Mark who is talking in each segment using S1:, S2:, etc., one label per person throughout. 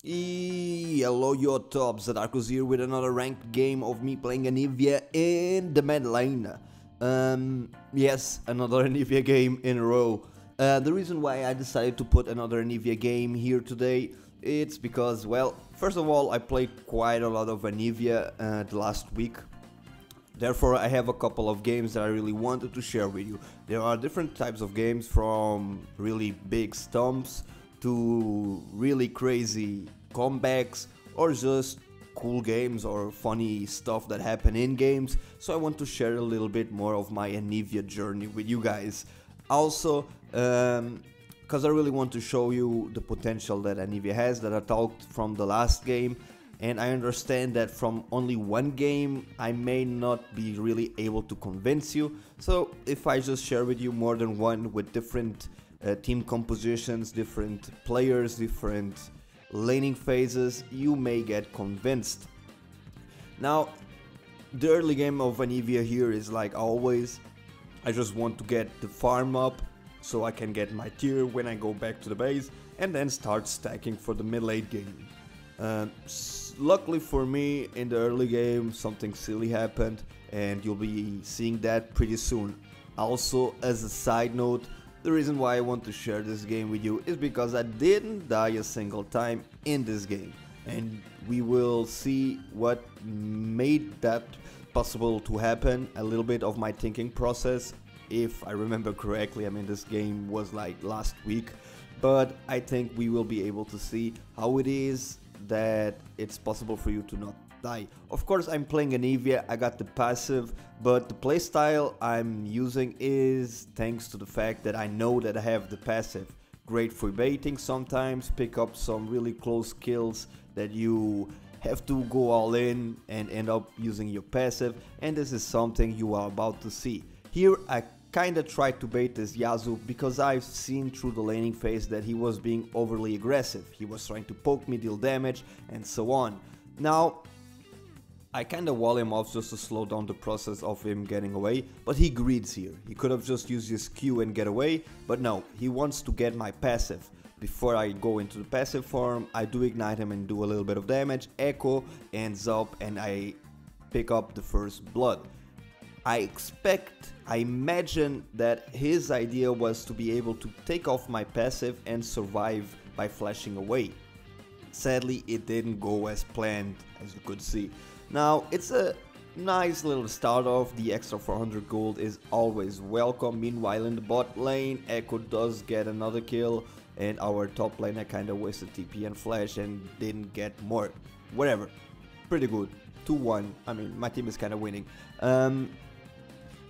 S1: Hello, your top, Zadarkus here with another ranked game of me playing Aniva in the mid lane. Yes, another Aniva game in a row. The reason why I decided to put another Aniva game here today, it's because, well, first of all, I played quite a lot of Aniva the last week. Therefore, I have a couple of games that I really wanted to share with you. There are different types of games, from really big stumps to really crazy comebacks, or just cool games or funny stuff that happen in games. So I want to share a little bit more of my Aniva journey with you guys. Also, because I really want to show you the potential that Aniva has, that I talked from the last game. And I understand that from only one game I may not be really able to convince you. So if I just share with you more than one with different team compositions, different players, different laning phases, you may get convinced. Now, the early game of Aniva here is like always, I just want to get the farm up so I can get my tier when I go back to the base and then start stacking for the mid-late game. Luckily for me, in the early game something silly happened and you'll be seeing that pretty soon. Also, as a side note, the reason why I want to share this game with you is because I didn't die a single time in this game, and we will see what made that possible to happen, a little bit of my thinking process. If I remember correctly, I mean, this game was like last week, but I think we will be able to see how it is that it's possible for you to not die. Of course, I'm playing Aniva, I got the passive, but the playstyle I'm using is thanks to the fact that I know that I have the passive. Great for baiting sometimes, pick up some really close kills that you have to go all in and end up using your passive, and this is something you are about to see. Here I kinda tried to bait this Yasuo because I've seen through the laning phase that he was being overly aggressive. He was trying to poke me, deal damage, and so on. Now, I kinda wall him off just to slow down the process of him getting away, but he greeds here. He could have just used his Q and get away, but no, he wants to get my passive. Before I go into the passive form, I do ignite him and do a little bit of damage, echo, ends up, and I pick up the first blood. I imagine that his idea was to be able to take off my passive and survive by flashing away. Sadly, it didn't go as planned, as you could see. Now, it's a nice little start off. The extra 400 gold is always welcome. Meanwhile, in the bot lane, Echo does get another kill, and our top laner kinda wasted TP and flash and didn't get more. Whatever, pretty good. 2-1, I mean, my team is kinda winning.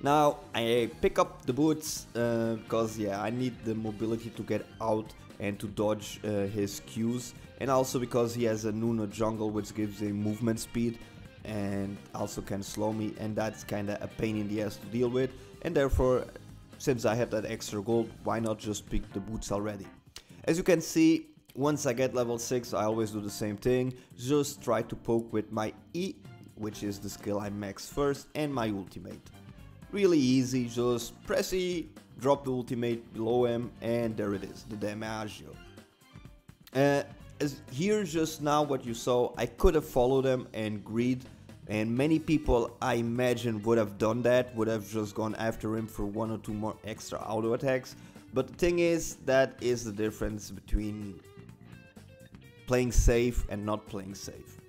S1: Now, I pick up the boots because, yeah, I need the mobility to get out and to dodge his Qs, and also because he has a Nuno jungle which gives him movement speed and also can slow me, and that's kinda a pain in the ass to deal with, and therefore, since I have that extra gold, why not just pick the boots already? As you can see, once I get level 6, I always do the same thing, just try to poke with my E, which is the skill I max first, and my ultimate. Really easy, just press E, drop the ultimate below him, and there it is, the Damaggio. As here just now what you saw, I could have followed him and greed, and many people I imagine would have done that, would have just gone after him for 1 or 2 more extra auto attacks. But the thing is, that is the difference between playing safe and not playing safe.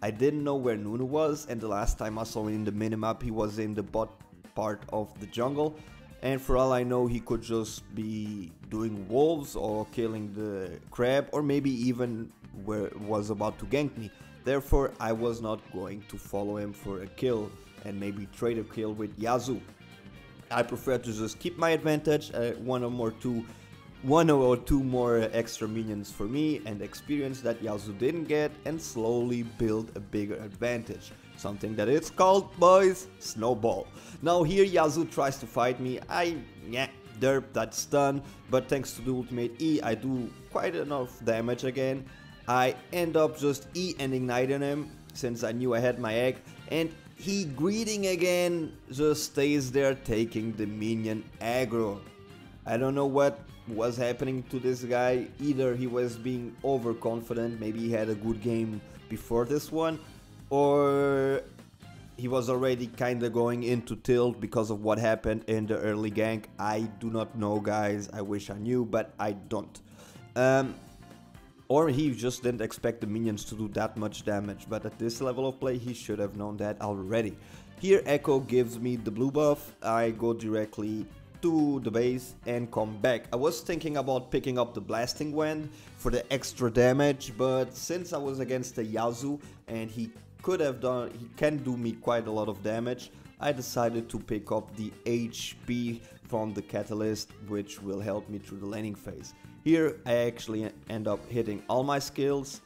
S1: I didn't know where Nuno was, and the last time I saw him in the minimap, he was in the bot part of the jungle, and for all I know he could just be doing wolves or killing the crab, or maybe even was about to gank me. Therefore, I was not going to follow him for a kill and maybe trade a kill with Yasuo. I prefer to just keep my advantage, one or two more extra minions for me and experience that Yasuo didn't get, and slowly build a bigger advantage. Something that it's called, boys, snowball. Now here Yasuo tries to fight me, derp, that's done, but thanks to the ultimate E, I do quite enough damage again. I end up just E and igniting him, since I knew I had my egg, and he greeting again, just stays there taking the minion aggro. I don't know what was happening to this guy. Either he was being overconfident, maybe he had a good game before this one, or he was already kinda going into tilt because of what happened in the early gank. I do not know, guys. I wish I knew, but I don't. Or he just didn't expect the minions to do that much damage, but at this level of play he should have known that already. Here Echo gives me the blue buff. I go directly to the base and come back. I was thinking about picking up the blasting wand for the extra damage, but since I was against the Yasuo and he can do me quite a lot of damage, I decided to pick up the HP from the catalyst, which will help me through the laning phase. Here I actually end up hitting all my skills,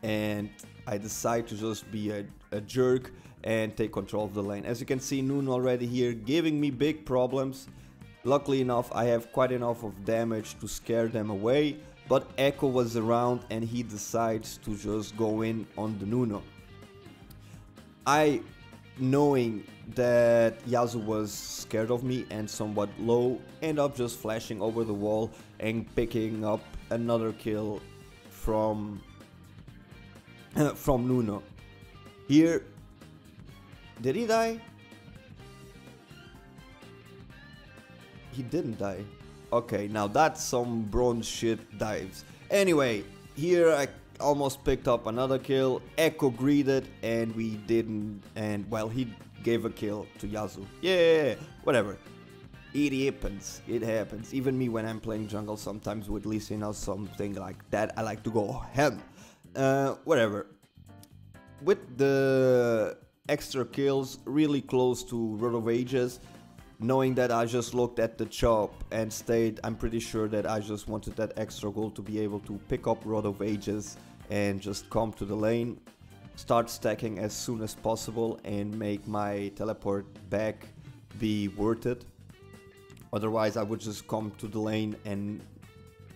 S1: and I decide to just be a jerk and take control of the lane. As you can see, Noon already here giving me big problems. Luckily enough, I have quite enough of damage to scare them away, but Echo was around and he decides to just go in on the Nuno. Knowing that Yasuo was scared of me and somewhat low, end up just flashing over the wall and picking up another kill from Nuno. Here, did he die? He didn't die. Okay, now that's some bronze shit dives. Anyway, here I almost picked up another kill. Echo greeted and we didn't, and well, he gave a kill to Yasuo. Yeah, whatever. It happens. It happens. Even me when I'm playing jungle sometimes with Lee Sin or something like that, I like to go ham. Whatever. With the extra kills really close to Road of Ages, knowing that I just looked at the chop and stayed, I'm pretty sure that I just wanted that extra goal to be able to pick up Road of Ages and just come to the lane, start stacking as soon as possible and make my teleport back be worth it. Otherwise I would just come to the lane and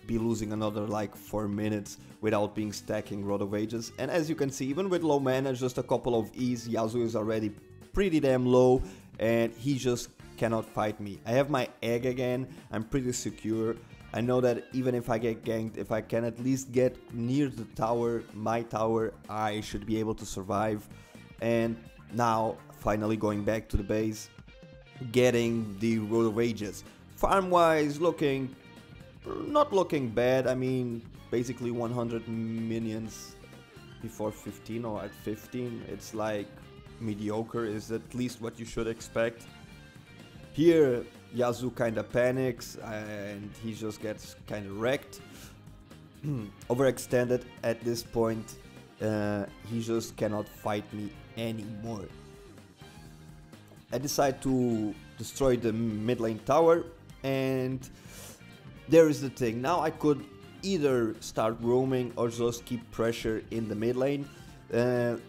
S1: be losing another like 4 minutes without being stacking Road of Ages. And as you can see, even with low mana, just a couple of E's, Yasuo is already pretty damn low and he just cannot fight me. I have my egg again, I'm pretty secure. I know that even if I get ganked, if I can at least get near the tower, my tower, I should be able to survive. And now, finally going back to the base, getting the Road of Ages. Farm-wise, not looking bad. I mean, basically 100 minions before 15 or at 15. It's like mediocre, is at least what you should expect. Here, Yasuo kinda panics and he just gets kinda wrecked. Overextended at this point, he just cannot fight me anymore. I decide to destroy the mid lane tower, and there is the thing. Now I could either start roaming or just keep pressure in the mid lane,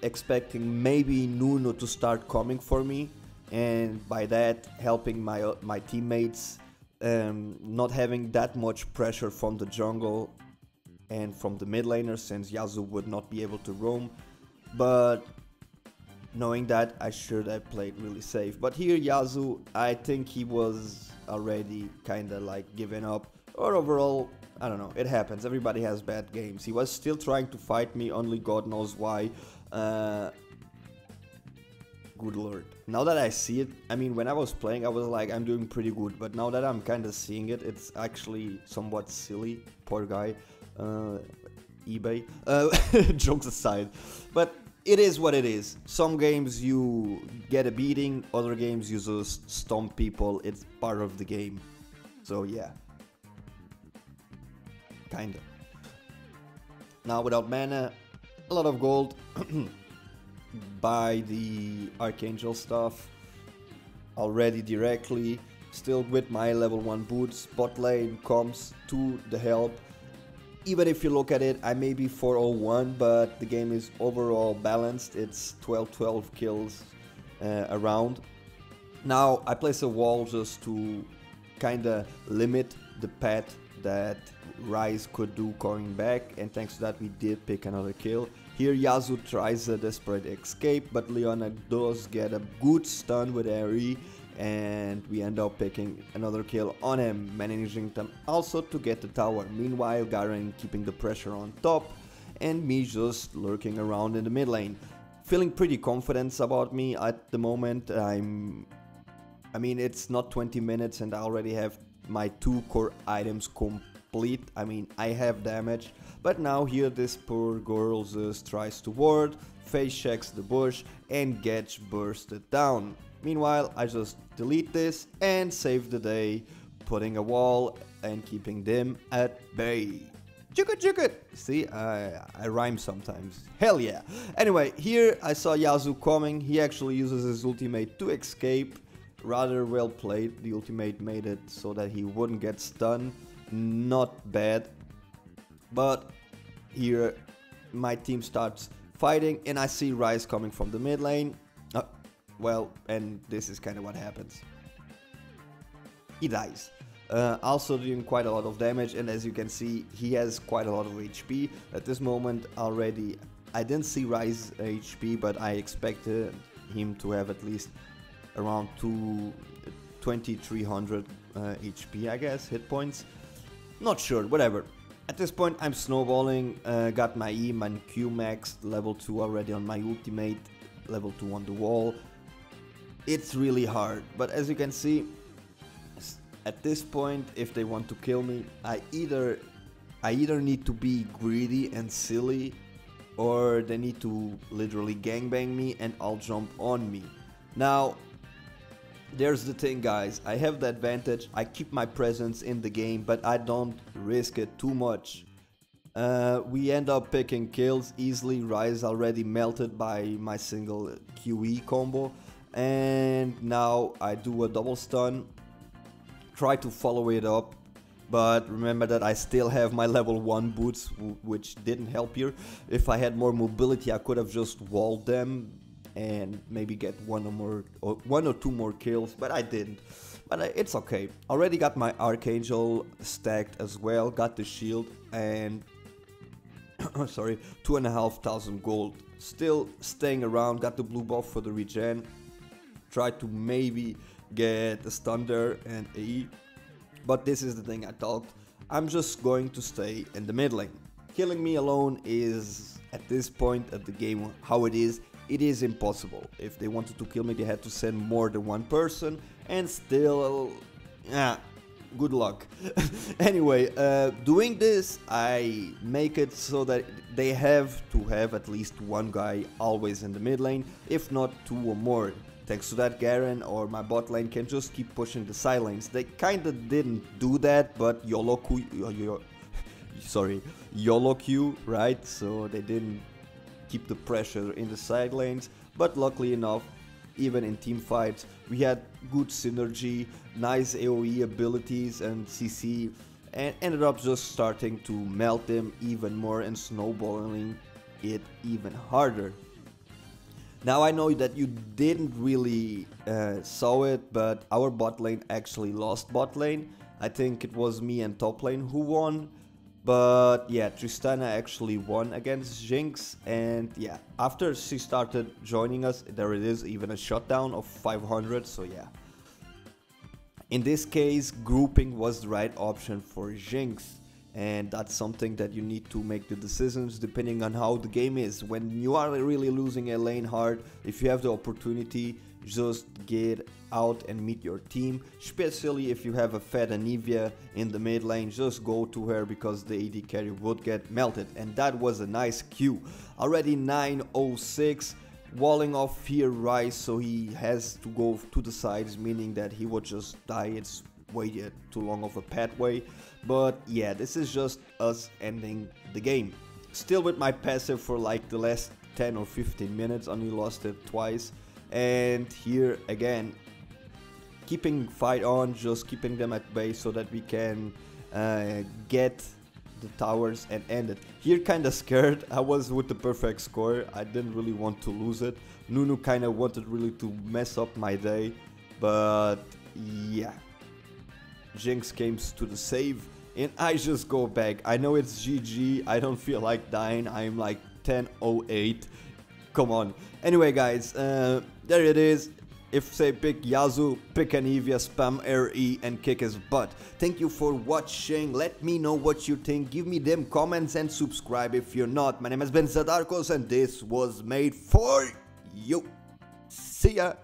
S1: expecting maybe Nuno to start coming for me, and by that helping my teammates, not having that much pressure from the jungle and from the mid laner, since Yasuo would not be able to roam. But knowing that, I should have played really safe. But here Yasuo, I think he was already kinda like giving up, or overall, I don't know, it happens, everybody has bad games. He was still trying to fight me, only God knows why. Good lord. Now that I see it, I mean, when I was playing I was like, I'm doing pretty good, but now that I'm kinda seeing it, it's actually somewhat silly. Poor guy. eBay. Jokes aside. But it is what it is. Some games you get a beating, other games you just stomp people. It's part of the game. So yeah. Kinda. Now without mana, a lot of gold. Buy the Archangel stuff already directly. Still with my level 1 boots. Bot lane comes to the help. Even if you look at it, I may be 401, but the game is overall balanced. It's 12 kills around. Now I place a wall just to kinda limit the path that Rise could do coming back, and thanks to that we did pick another kill. Here Yasuo tries a desperate escape, but Leona does get a good stun with Ari, and we end up picking another kill on him, managing them also to get the tower. Meanwhile, Garen keeping the pressure on top, and me just lurking around in the mid lane. Feeling pretty confident about me at the moment. I mean, it's not 20 minutes and I already have my 2 core items complete. I mean, I have damage, but now here this poor girl just tries to ward, face checks the bush and gets bursted down. Meanwhile, I just delete this and save the day, putting a wall and keeping them at bay. Chukut. See, I rhyme sometimes. Hell yeah. Anyway, here I saw Yasuo coming. He actually uses his ultimate to escape. Rather well played. The ultimate made it so that he wouldn't get stunned. Not bad. But here my team starts fighting and I see Ryze coming from the mid lane. Well, and this is kind of what happens. He dies. Also doing quite a lot of damage, and as you can see, he has quite a lot of HP. At this moment already, I didn't see Ryze HP, but I expected him to have at least around 2300 HP, I guess, hit points. Not sure, whatever. At this point I'm snowballing, got my E, my Q maxed, level 2 already on my ultimate, level 2 on the wall. It's really hard, but as you can see, at this point, if they want to kill me, I either need to be greedy and silly, or they need to literally gangbang me and I'll jump on me. Now, there's the thing, guys, I have the advantage, I keep my presence in the game, but I don't risk it too much. We end up picking kills easily. Ryze already melted by my single QE combo, and now I do a double stun. Try to follow it up, but remember that I still have my level 1 boots, which didn't help here. If I had more mobility, I could have just walled them and maybe get one or two more kills, but I didn't. But it's okay. Already got my Archangel stacked as well, got the shield, and sorry, 2,500 gold. Still staying around, got the blue buff for the regen. Tried to maybe get a stun there and AE, but this is the thing I thought. I'm just going to stay in the mid lane. Killing me alone is, at this point of the game, how it is impossible. If they wanted to kill me, they had to send more than one person, and still, good luck. Anyway, doing this, I make it so that they have to have at least one guy always in the mid lane, if not 2 or more. Thanks to that, Garen or my bot lane can just keep pushing the side lanes. They kinda didn't do that, but YOLO Q, right? So they didn't keep the pressure in the side lanes. But luckily enough, even in team fights, we had good synergy, nice AoE abilities and CC, and ended up just starting to melt them even more and snowballing it even harder. Now I know that you didn't really saw it, but our bot lane actually lost bot lane. I think it was me and top lane who won. But yeah, Tristana actually won against Jinx, and yeah, after she started joining us, there it is, even a shutdown of 500, so yeah. In this case, grouping was the right option for Jinx. And that's something that you need to make the decisions depending on how the game is. When you are really losing a lane hard, if you have the opportunity, just get out and meet your team. Especially if you have a fed Aniva in the mid lane, just go to her because the AD carry would get melted. And that was a nice Q. Already 906. Walling off here Ryze, so he has to go to the sides, meaning that he would just die. It's way too long of a pathway, but yeah, this is just us ending the game. Still with my passive for like the last 10 or 15 minutes, only lost it twice, and here again keeping fight on, just keeping them at bay so that we can get the towers and end it. Here kinda scared, I was with the perfect score, I didn't really want to lose it. Nunu kinda wanted really to mess up my day, but yeah. Jinx came to the save and I just go back. I know it's GG, I don't feel like dying, I'm like 10:08. Come on. Anyway guys, there it is. If they pick Yazu, pick Aniva, spam RE and kick his butt. Thank you for watching. Let me know what you think. Give me them comments and subscribe if you're not. My name has been Zadarkus and this was made for you. See ya.